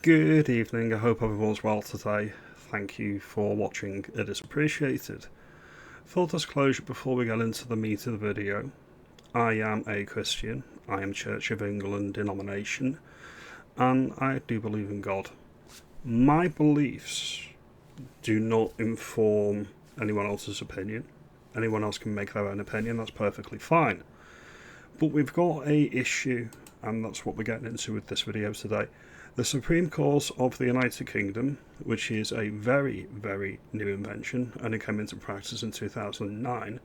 Good evening, I hope everyone's well today. Thank you for watching, it is appreciated. Full disclosure before we get into the meat of the video, I am a Christian, I am Church of England denomination, and I do believe in God. My beliefs do not inform anyone else's opinion. Anyone else can make their own opinion, that's perfectly fine. But we've got a issue, and that's what we're getting into with this video today. The Supreme Court of the United Kingdom, which is a very, very new invention, and it came into practice in 2009,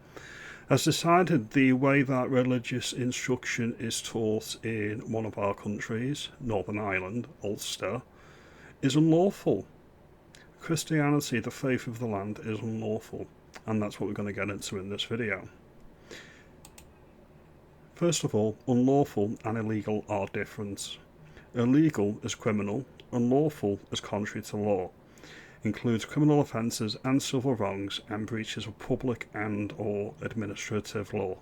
has decided the way that religious instruction is taught in one of our countries, Northern Ireland, Ulster, is unlawful. Christianity, the faith of the land, is unlawful, and that's what we're going to get into in this video. First of all, unlawful and illegal are different. Illegal is criminal, unlawful is contrary to law. Includes criminal offences and civil wrongs and breaches of public and or administrative law.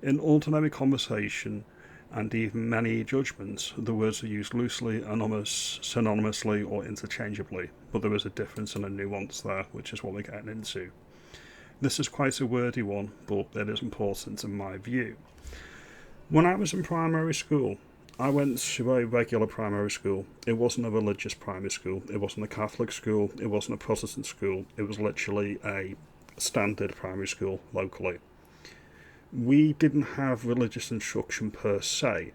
In ordinary conversation and even many judgments, the words are used loosely, synonymously or interchangeably, but there is a difference and a nuance there, which is what we're getting into. This is quite a wordy one, but it is important in my view. When I was in primary school, I went to a regular primary school. It wasn't a religious primary school. It wasn't a Catholic school. It wasn't a Protestant school. It was literally a standard primary school locally. We didn't have religious instruction per se.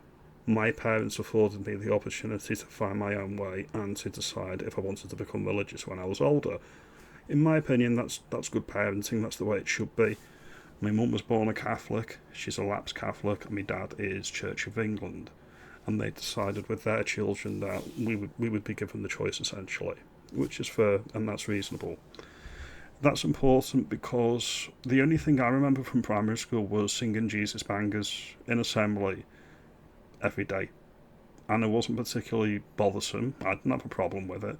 My parents afforded me the opportunity to find my own way and to decide if I wanted to become religious when I was older. In my opinion, that's good parenting. That's the way it should be. My mum was born a Catholic. She's a lapsed Catholic, and my dad is Church of England. And they decided with their children that we would be given the choice essentially, which is fair and that's reasonable. That's important because the only thing I remember from primary school was singing Jesus bangers in assembly every day, and it wasn't particularly bothersome. I didn't have a problem with it,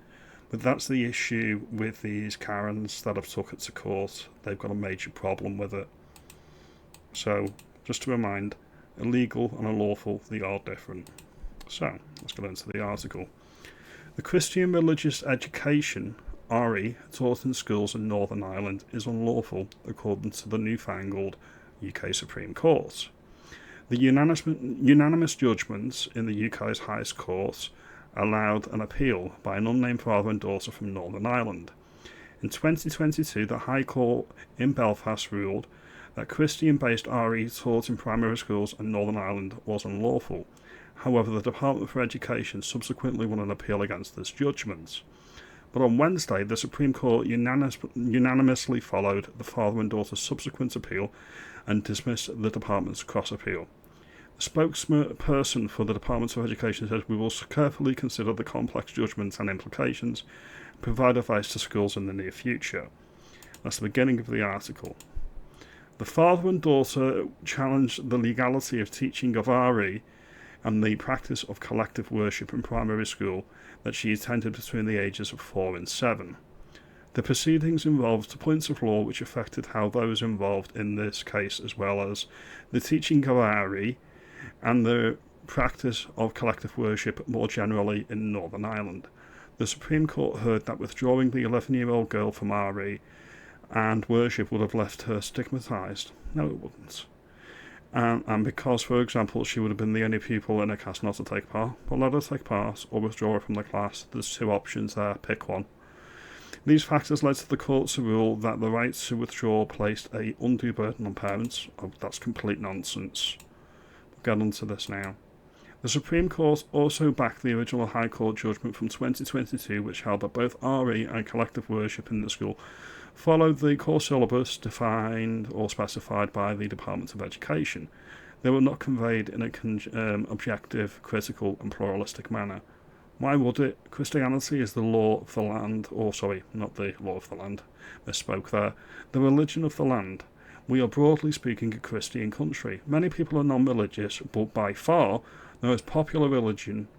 but that's the issue with these Karens that have took it to court. They've got a major problem with it. So just to remind, illegal and unlawful, they are different. So, let's get into the article. The Christian religious education, RE, taught in schools in Northern Ireland is unlawful according to the newfangled UK Supreme Court. The unanimous judgment in the UK's highest court allowed an appeal by an unnamed father and daughter from Northern Ireland. In 2022, the High Court in Belfast ruled that Christian-based RE taught in primary schools in Northern Ireland was unlawful. However, the Department for Education subsequently won an appeal against this judgment. But on Wednesday, the Supreme Court unanimously followed the father and daughter's subsequent appeal and dismissed the department's cross-appeal. The spokesperson for the Department of Education says, "We will carefully consider the complex judgments and implications and provide advice to schools in the near future." That's the beginning of the article. The father and daughter challenged the legality of teaching of RE and the practice of collective worship in primary school that she attended between the ages of 4 and 7. The proceedings involved points of law which affected how those involved in this case, as well as the teaching of RE and the practice of collective worship more generally in Northern Ireland. The Supreme Court heard that withdrawing the 11-year-old girl from RE and worship would have left her stigmatised. No, it wouldn't. And because, for example, she would have been the only pupil in a class not to take part, but let her take part or withdraw her from the class. There's two options there, pick one. These factors led to the court to rule that the right to withdraw placed a undue burden on parents. Oh, that's complete nonsense. We'll get onto this now. The Supreme Court also backed the original High Court judgment from 2022, which held that both RE and collective worship in the school followed the core syllabus defined or specified by the Department of Education. They were not conveyed in an objective, critical and pluralistic manner. Why would it? Christianity is the law of the land, not the law of the land, misspoke there, the religion of the land. We are broadly speaking a Christian country. Many people are non-religious, but by far the most popular religion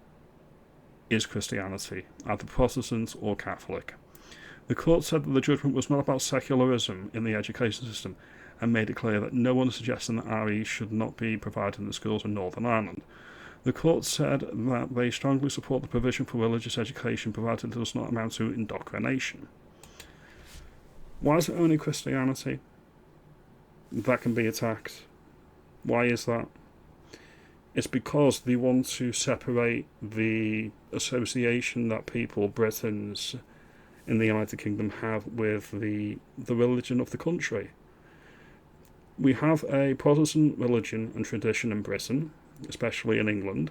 is Christianity, either Protestant or Catholic. The court said that the judgment was not about secularism in the education system and made it clear that no one is suggesting that RE should not be provided in the schools in Northern Ireland. The court said that they strongly support the provision for religious education provided it does not amount to indoctrination. Why is it only Christianity that can be attacked? Why is that? It's because they want to separate the association that people, Britons in the United Kingdom, have with the religion of the country. We have a Protestant religion and tradition in Britain, especially in England.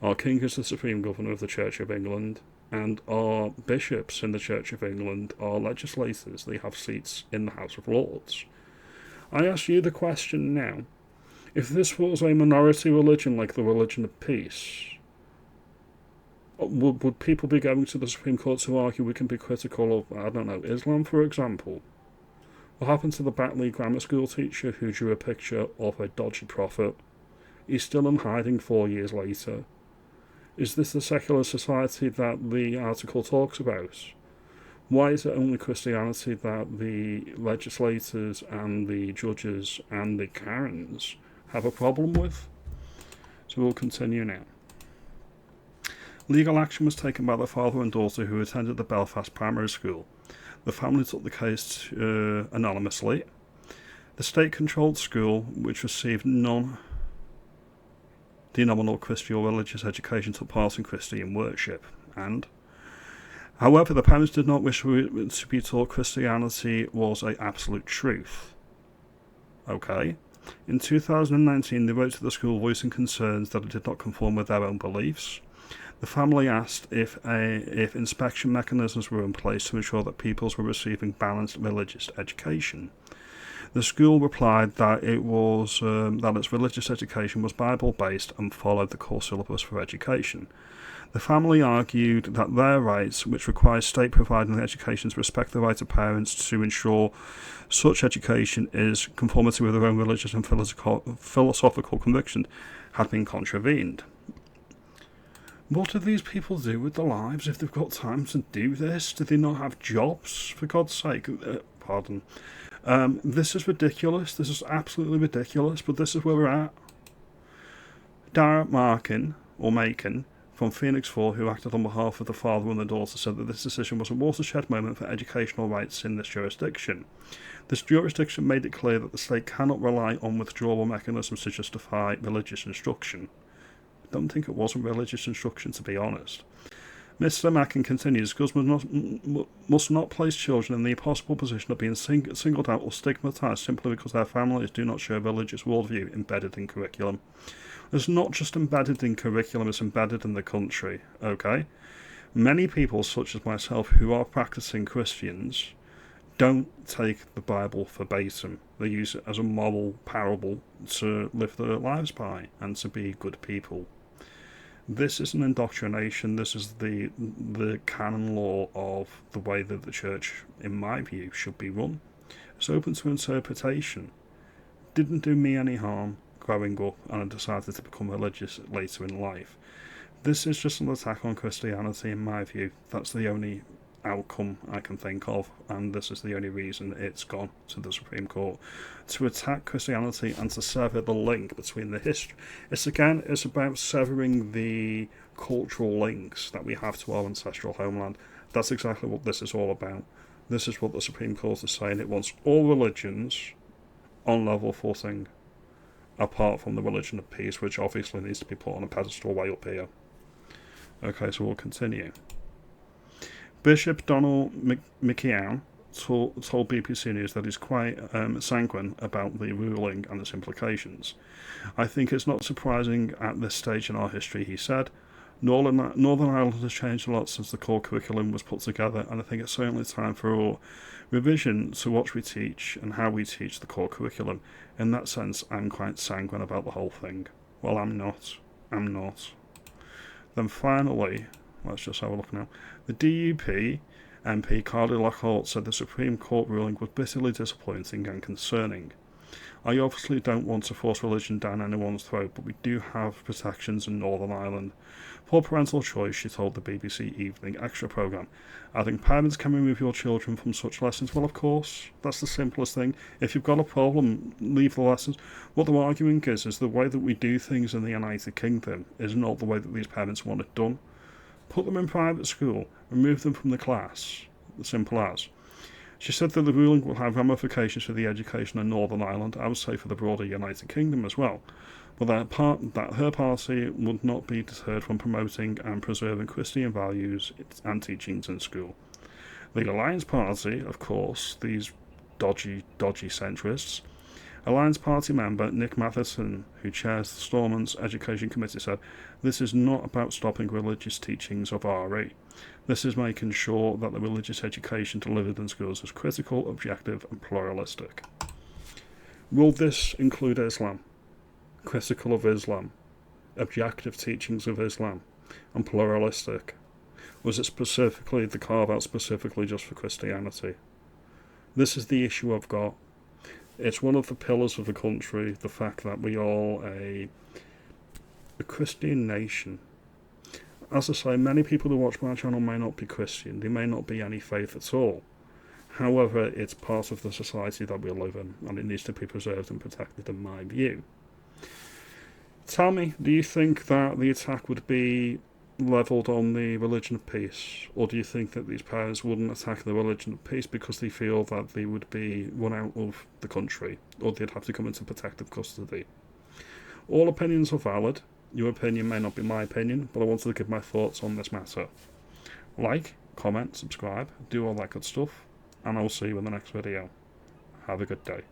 Our king is the supreme governor of the Church of England, and our bishops in the Church of England are legislators. They have seats in the House of Lords. I ask you the question now. If this was a minority religion like the religion of peace, would people be going to the Supreme Court to argue we can be critical of, I don't know, Islam, for example? What happened to the Batley grammar school teacher who drew a picture of a dodgy prophet? He's still in hiding 4 years later. Is this the secular society that the article talks about? Why is it only Christianity that the legislators and the judges and the Karens have a problem with? So we'll continue now. Legal action was taken by the father and daughter who attended the Belfast primary school. The family took the case anonymously. The state-controlled school, which received non-denominational Christian or religious education, took part in Christian worship. However, the parents did not wish to be taught Christianity was an absolute truth. Okay. In 2019, they wrote to the school voicing concerns that it did not conform with their own beliefs. The family asked if inspection mechanisms were in place to ensure that pupils were receiving balanced religious education. The school replied that its religious education was Bible-based and followed the core syllabus for education. The family argued that their rights, which require state providing education to respect the right of parents to ensure such education is conformity with their own religious and philosophical conviction, had been contravened. What do these people do with their lives if they've got time to do this? Do they not have jobs, for God's sake? Pardon. This is ridiculous. This is absolutely ridiculous, but this is where we're at. Dara Macon from Phoenix 4, who acted on behalf of the father and the daughter, said that this decision was a watershed moment for educational rights in this jurisdiction. This jurisdiction made it clear that the state cannot rely on withdrawal mechanisms to justify religious instruction. I don't think it wasn't religious instruction, to be honest. Mr. Mackin continues, schools must not place children in the impossible position of being singled out or stigmatised simply because their families do not share religious worldview embedded in curriculum. It's not just embedded in curriculum, it's embedded in the country, okay? Many people, such as myself, who are practising Christians, don't take the Bible verbatim. They use it as a moral parable to live their lives by and to be good people. This is an indoctrination. This is the canon law of the way that the church, in my view, should be run. It's open to interpretation. Didn't do me any harm growing up, and I decided to become religious later in life. This is just an attack on Christianity, in my view. That's the only outcome I can think of, and this is the only reason it's gone to the Supreme Court, to attack Christianity and to sever the link between the history. It's about severing the cultural links that we have to our ancestral homeland. That's exactly what this is all about. This is what the Supreme Court is saying. It wants all religions on level footing, apart from the religion of peace, which obviously needs to be put on a pedestal way up here. Okay, so we'll continue. Bishop Donald McKeown told BBC News that he's quite sanguine about the ruling and its implications. I think it's not surprising at this stage in our history, he said. Northern Ireland has changed a lot since the core curriculum was put together, and I think it's certainly time for a revision to what we teach and how we teach the core curriculum. In that sense, I'm quite sanguine about the whole thing. Well, I'm not. Then finally, let's just have a look now. The DUP MP Carly Lockhart said the Supreme Court ruling was bitterly disappointing and concerning. I obviously don't want to force religion down anyone's throat, but we do have protections in Northern Ireland. For parental choice, she told the BBC Evening Extra programme. I think parents can remove your children from such lessons. Well, of course, that's the simplest thing. If you've got a problem, leave the lessons. What they're arguing is the way that we do things in the United Kingdom is not the way that these parents want it done. Put them in private school, remove them from the class. Simple as. She said that the ruling will have ramifications for the education in Northern Ireland, I would say for the broader United Kingdom as well, but that her party would not be deterred from promoting and preserving Christian values and teachings in school. The Alliance Party, of course, these dodgy centrists. Alliance Party member Nick Matheson, who chairs the Stormont Education Committee, said, "This is not about stopping religious teachings of RE. This is making sure that the religious education delivered in schools is critical, objective and pluralistic." Will this include Islam? Critical of Islam? Objective teachings of Islam? And pluralistic? Was it specifically the carve-out specifically just for Christianity? This is the issue I've got. It's one of the pillars of the country, the fact that we are a Christian nation. As I say, many people who watch my channel may not be Christian, they may not be any faith at all. However, it's part of the society that we live in, and it needs to be preserved and protected in my view. Tell me, do you think that the attack would be levelled on the religion of peace, or do you think that these parents wouldn't attack the religion of peace because they feel that they would be run out of the country, or they'd have to come into protective custody? All opinions are valid. Your opinion may not be my opinion, but I wanted to give my thoughts on this matter. Like, comment, subscribe, do all that good stuff, and I'll see you in the next video. Have a good day.